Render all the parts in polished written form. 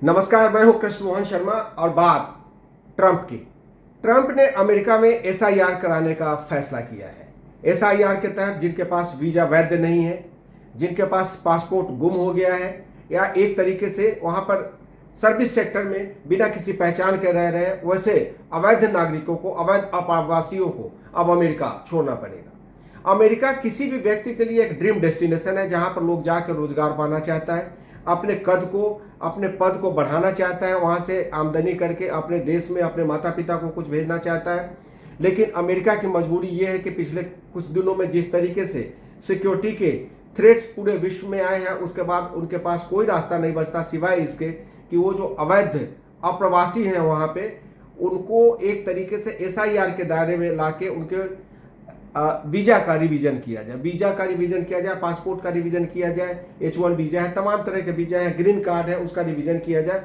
नमस्कार, मैं हूं कृष्ण मोहन शर्मा और बात ट्रंप की। ट्रंप ने अमेरिका में एसआईआर कराने का फैसला किया है। एसआईआर के तहत जिनके पास वीजा वैध नहीं है, जिनके पास पासपोर्ट गुम हो गया है या एक तरीके से वहां पर सर्विस सेक्टर में बिना किसी पहचान के रह रहे हैं, वैसे अवैध नागरिकों को, अवैध आप्रवासियों को अब अमेरिका छोड़ना पड़ेगा। अमेरिका किसी भी व्यक्ति के लिए एक ड्रीम डेस्टिनेशन है जहां पर लोग जाकर रोजगार पाना चाहता है, अपने कद को, अपने पद को बढ़ाना चाहता है, वहाँ से आमदनी करके अपने देश में अपने माता पिता को कुछ भेजना चाहता है। लेकिन अमेरिका की मजबूरी ये है कि पिछले कुछ दिनों में जिस तरीके से सिक्योरिटी के थ्रेट्स पूरे विश्व में आए हैं, उसके बाद उनके पास कोई रास्ता नहीं बचता सिवाय इसके कि वो जो अवैध अप्रवासी हैं वहाँ पे उनको एक तरीके से एसआईआर के दायरे में लाके उनके वीजा का रिवीजन किया जाए, पासपोर्ट का रिवीजन किया जाए, H1 वीजा है, तमाम तरह के वीजा है, ग्रीन कार्ड है, उसका रिवीजन किया जाए,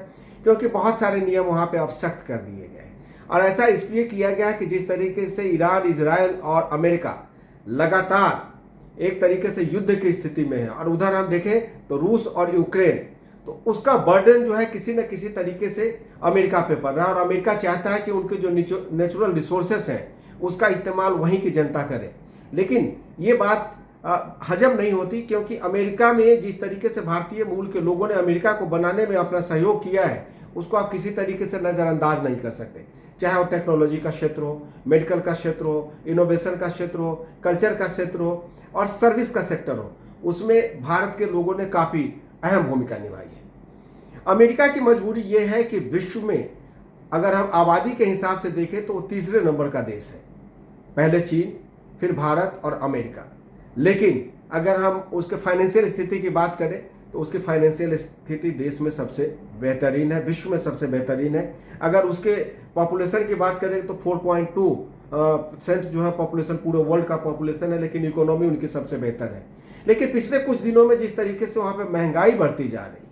क्योंकि बहुत सारे नियम वहाँ पे अब सख्त कर दिए गए हैं। और ऐसा इसलिए किया गया कि जिस तरीके से ईरान, इजराइल और अमेरिका लगातार एक तरीके से युद्ध की स्थिति में है, और उधर हम देखें तो रूस और यूक्रेन, तो उसका बर्डन जो है किसी न किसी तरीके से अमेरिका पे पड़ रहा है। और अमेरिका चाहता है कि उनके जो नेचुरल रिसोर्सेस हैं उसका इस्तेमाल वहीं की जनता करे। लेकिन ये बात हजम नहीं होती, क्योंकि अमेरिका में जिस तरीके से भारतीय मूल के लोगों ने अमेरिका को बनाने में अपना सहयोग किया है, उसको आप किसी तरीके से नज़रअंदाज नहीं कर सकते। चाहे वो टेक्नोलॉजी का क्षेत्र हो, मेडिकल का क्षेत्र हो, इनोवेशन का क्षेत्र हो, कल्चर का क्षेत्र हो और सर्विस का सेक्टर हो, उसमें भारत के लोगों ने काफ़ी अहम भूमिका निभाई है। अमेरिका की मजबूरी ये है कि विश्व में अगर हम आबादी के हिसाब से देखें तो वो तीसरे नंबर का देश है, पहले चीन, फिर भारत और अमेरिका। लेकिन अगर हम उसके फाइनेंशियल स्थिति की बात करें तो उसकी फाइनेंशियल स्थिति देश में सबसे बेहतरीन है, विश्व में सबसे बेहतरीन है। अगर उसके पॉपुलेशन की बात करें तो 4.2% जो है पॉपुलेशन पूरे वर्ल्ड का पॉपुलेशन है, लेकिन इकोनॉमी उनकी सबसे बेहतर है। लेकिन पिछले कुछ दिनों में जिस तरीके से वहाँ पर महंगाई बढ़ती जा रही है,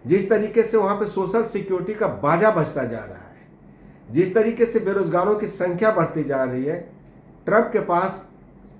जिस तरीके से वहाँ पे सोशल सिक्योरिटी का बाजा बजता जा रहा है, जिस तरीके से बेरोजगारों की संख्या बढ़ती जा रही है, ट्रंप के पास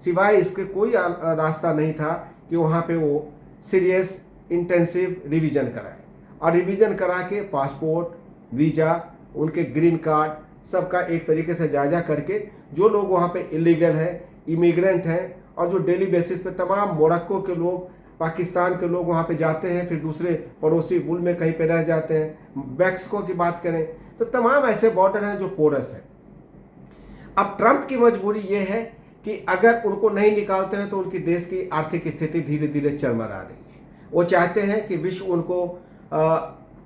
सिवाय इसके कोई रास्ता नहीं था कि वहाँ पे वो सीरियस इंटेंसिव रिवीजन कराए, और रिवीजन करा के पासपोर्ट, वीज़ा, उनके ग्रीन कार्ड सबका एक तरीके से जायजा करके जो लोग वहाँ पे इलीगल है, इमिग्रेंट हैं, और जो डेली बेसिस पे तमाम मोरक्को के लोग, पाकिस्तान के लोग वहाँ पे जाते हैं, फिर दूसरे पड़ोसी मुल्क में कहीं पे रह जाते हैं। मैक्सिको की बात करें तो तमाम ऐसे बॉर्डर हैं जो पोरस हैं। अब ट्रंप की मजबूरी ये है कि अगर उनको नहीं निकालते हैं तो उनकी देश की आर्थिक स्थिति धीरे धीरे चरमरा रही है। वो चाहते हैं कि विश्व उनको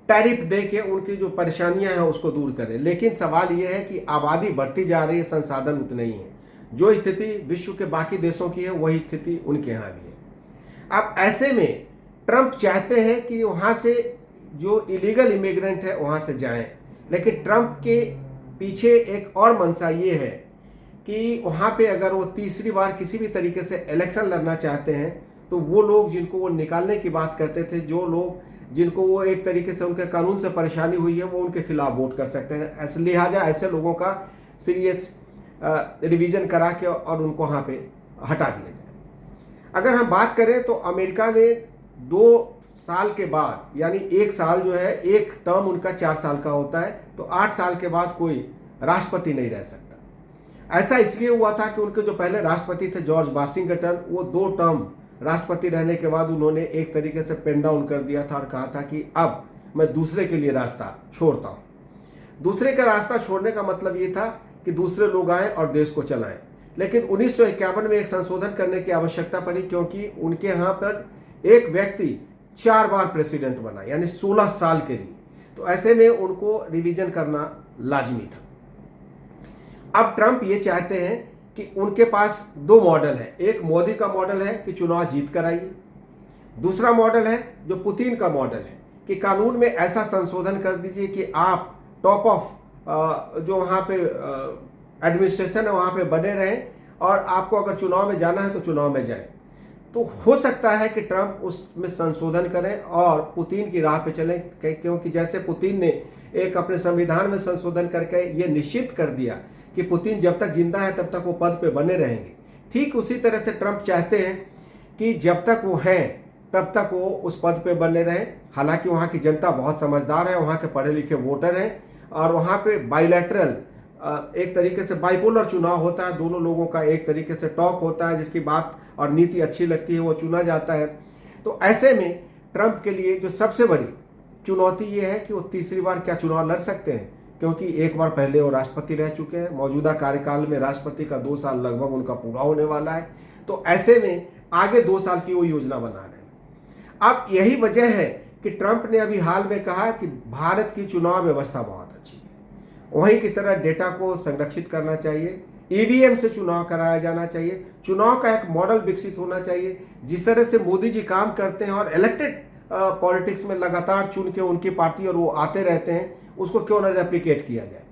टैरिफ दे के उनकी जो परेशानियां हैं उसको दूर करे। लेकिन सवाल ये है कि आबादी बढ़ती जा रही है, संसाधन उतने ही हैं। जो स्थिति विश्व के बाकी देशों की है वही स्थिति उनके यहाँ भी है। अब ऐसे में ट्रंप चाहते हैं कि वहाँ से जो इलीगल इमिग्रेंट है वहाँ से जाएं, लेकिन ट्रंप के पीछे एक और मंशा ये है कि वहाँ पे अगर वो तीसरी बार किसी भी तरीके से इलेक्शन लड़ना चाहते हैं तो वो लोग जिनको वो निकालने की बात करते थे, जो लोग जिनको वो एक तरीके से उनके कानून से परेशानी हुई है, वो उनके खिलाफ वोट कर सकते हैं। लिहाजा ऐसे लोगों का सीरियस रिवीजन करा के और उनको वहाँ पे हटा दिया जाए। अगर हम बात करें तो अमेरिका में 2 साल के बाद, यानी 1 साल जो है, एक टर्म उनका 4 साल का होता है, तो 8 साल के बाद कोई राष्ट्रपति नहीं रह सकता। ऐसा इसलिए हुआ था कि उनके जो पहले राष्ट्रपति थे जॉर्ज वाशिंगटन, वो 2 टर्म राष्ट्रपति रहने के बाद उन्होंने एक तरीके से पेन डाउन कर दिया था और कहा था कि अब मैं दूसरे के लिए रास्ता छोड़ता हूँ। दूसरे का रास्ता छोड़ने का मतलब ये था कि दूसरे लोग आएँ और देश को चलाएं। लेकिन 1951 में एक संशोधन करने की आवश्यकता पड़ी, क्योंकि उनके यहाँ पर एक व्यक्ति 4 बार प्रेसिडेंट बना, यानी 16 साल के लिए। तो ऐसे में उनको रिवीजन करना लाजमी था। अब ट्रंप ये चाहते हैं कि उनके पास 2 मॉडल है। एक मोदी का मॉडल है कि चुनाव जीत कर आइए, दूसरा मॉडल है जो पुतिन का मॉडल है कि कानून में ऐसा संशोधन कर दीजिए कि आप टॉप ऑफ जो वहाँ पे एडमिनिस्ट्रेशन है वहाँ पे बने रहें, और आपको अगर चुनाव में जाना है तो चुनाव में जाएं। तो हो सकता है कि ट्रंप उसमें संशोधन करें और पुतिन की राह पे चलें, क्योंकि जैसे पुतिन ने एक अपने संविधान में संशोधन करके ये निश्चित कर दिया कि पुतिन जब तक जिंदा है तब तक वो पद पे बने रहेंगे, ठीक उसी तरह से ट्रंप चाहते हैं कि जब तक वो हैं तब तक वो उस पद पे बने रहें। हालांकि वहाँ की जनता बहुत समझदार है, वहाँ के पढ़े लिखे वोटर हैं और वहाँ पे बाइलैटरल एक तरीके से बाइपोलर चुनाव होता है, दोनों लोगों का एक तरीके से टॉक होता है, जिसकी बात और नीति अच्छी लगती है वो चुना जाता है। तो ऐसे में ट्रंप के लिए जो सबसे बड़ी चुनौती ये है कि वो तीसरी बार क्या चुनाव लड़ सकते हैं, क्योंकि एक बार पहले वो राष्ट्रपति रह चुके हैं। मौजूदा कार्यकाल में राष्ट्रपति का 2 साल लगभग उनका पूरा होने वाला है। तो ऐसे में आगे 2 साल की वो योजना बना रहे हैं। अब यही वजह है कि ट्रंप ने अभी हाल में कहा कि भारत की चुनाव व्यवस्था बहुत अच्छी है, वहीं की तरह डेटा को संरक्षित करना चाहिए, ईवीएम से चुनाव कराया जाना चाहिए, चुनाव का एक मॉडल विकसित होना चाहिए। जिस तरह से मोदी जी काम करते हैं और इलेक्टेड पॉलिटिक्स में लगातार चुन के उनकी पार्टी और वो आते रहते हैं, उसको क्यों ना रेप्लिकेट किया जाए।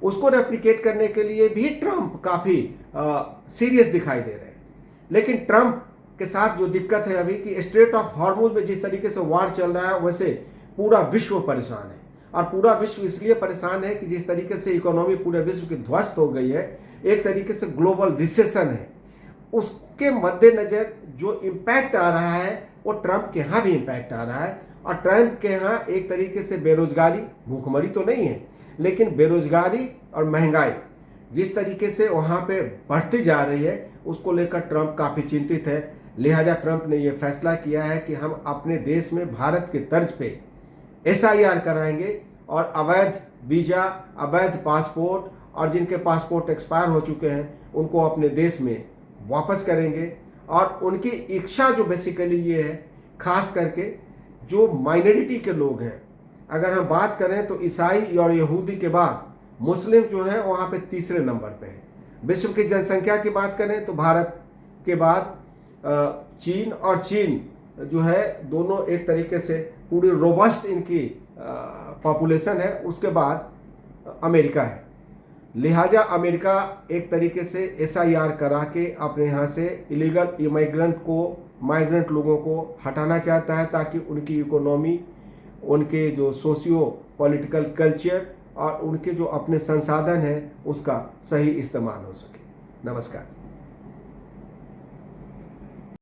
उसको रेप्लिकेट करने के लिए भी ट्रंप काफ़ी सीरियस दिखाई दे रहे हैं। लेकिन ट्रंप के साथ जो दिक्कत है अभी कि स्ट्रेट ऑफ हॉर्मुज में जिस तरीके से वार चल रहा है, वैसे पूरा विश्व परेशान है। और पूरा विश्व इसलिए परेशान है कि जिस तरीके से इकोनॉमी पूरे विश्व की ध्वस्त हो गई है, एक तरीके से ग्लोबल रिसेशन है, उसके मद्देनज़र जो इम्पैक्ट आ रहा है वो ट्रंप के यहाँ भी इम्पैक्ट आ रहा है। और ट्रंप के यहाँ एक तरीके से बेरोजगारी, भूखमरी तो नहीं है, लेकिन बेरोजगारी और महंगाई जिस तरीके से वहाँ पे बढ़ती जा रही है, उसको लेकर ट्रंप काफ़ी चिंतित है। लिहाजा ट्रंप ने ये फैसला किया है कि हम अपने देश में भारत के तर्ज पे SIR कराएंगे और अवैध वीज़ा, अवैध पासपोर्ट और जिनके पासपोर्ट एक्सपायर हो चुके हैं उनको अपने देश में वापस करेंगे। और उनकी इच्छा जो बेसिकली ये है, खास करके जो माइनॉरिटी के लोग हैं, अगर हम बात करें तो ईसाई और यहूदी के बाद मुस्लिम जो है वहाँ पे तीसरे नंबर पे है। विश्व की जनसंख्या की बात करें तो भारत के बाद चीन, और चीन जो है दोनों एक तरीके से पूरी रोबस्ट इनकी पॉपुलेशन है, उसके बाद अमेरिका है। लिहाजा अमेरिका एक तरीके से SIR करा के अपने यहाँ से इलीगल माइग्रेंट लोगों को हटाना चाहता है, ताकि उनकी इकोनॉमी, उनके जो सोशियो पॉलिटिकल कल्चर और उनके जो अपने संसाधन हैं उसका सही इस्तेमाल हो सके। नमस्कार।